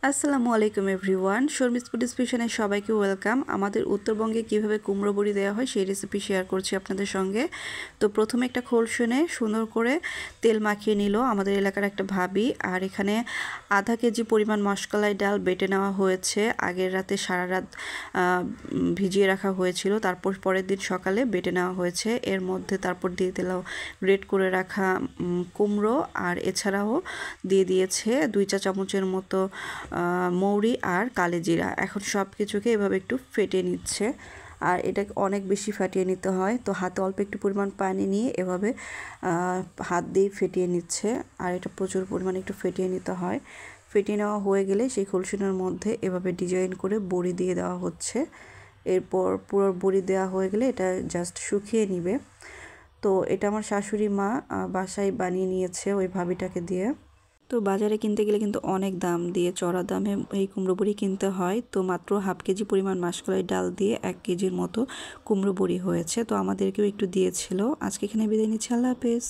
আসসালামু আলাইকুম everyone. Sharmi's food স্পেশনে সবাইকে ওয়েলকাম। আমাদের উত্তরবঙ্গে কিভাবে কুমড়ো বড়ি দেওয়া হয় সেই রেসিপি শেয়ার করছি আপনাদের সঙ্গে। তো প্রথমে একটা খোল শুনে সুন্দর করে তেল মাখিয়ে নিল আমাদের এলাকার একটা ভাবি। আর এখানে আধা কেজি পরিমাণ মশকালাই ডাল বেটে নেওয়া হয়েছে। আগের রাতে সারা রাত ভিজিয়ে রাখা হয়েছিল, তারপর পরের দিন সকালে বেটে নেওয়া হয়েছে। এর মধ্যে তারপর দিয়ে দিল গ্রেট করে রাখা কুমড়ো, আর এছাড়াও দিয়ে দিয়েছে 2 চা চামচের মতো মৌরি আর কালো জিরা। এখন সব কিছুকে এভাবে একটু ফেটিয়ে নিচ্ছে, আর এটা অনেক বেশি ফাটিয়ে নিতে হয়। তো হাতে অল্প একটু পরিমাণ পানি নিয়ে এভাবে হাত দিয়ে ফেটিয়ে নিচ্ছে, আর এটা প্রচুর পরিমাণে একটু ফেটিয়ে নিতে হয়। ফেটিয়ে নেওয়া হয়ে গেলে সেই খোলসুনের মধ্যে এভাবে ডিজাইন করে বড়ি দিয়ে দেওয়া হচ্ছে। এরপর পুরো বড়ি দেওয়া হয়ে গেলে এটা জাস্ট শুকিয়ে নিবে। তো এটা আমার শাশুড়ি মা বাসায় বানিয়ে নিয়েছে ওই ভাবিটাকে দিয়ে। তো বাজারে কিনতে গেলে কিন্তু অনেক দাম দিয়ে, চড়া দামে এই কুমড়ো বড়ি কিনতে হয়। তো মাত্র হাফ কেজি পরিমাণ মাসকলাই ডাল দিয়ে 1 কেজির মতো কুমড়ো বড়ি হয়েছে। তো আমাদেরকেও একটু দিয়েছিল। আজকে এখানে বিদায় নিচ্ছি, আল্লাহ হাফেজ।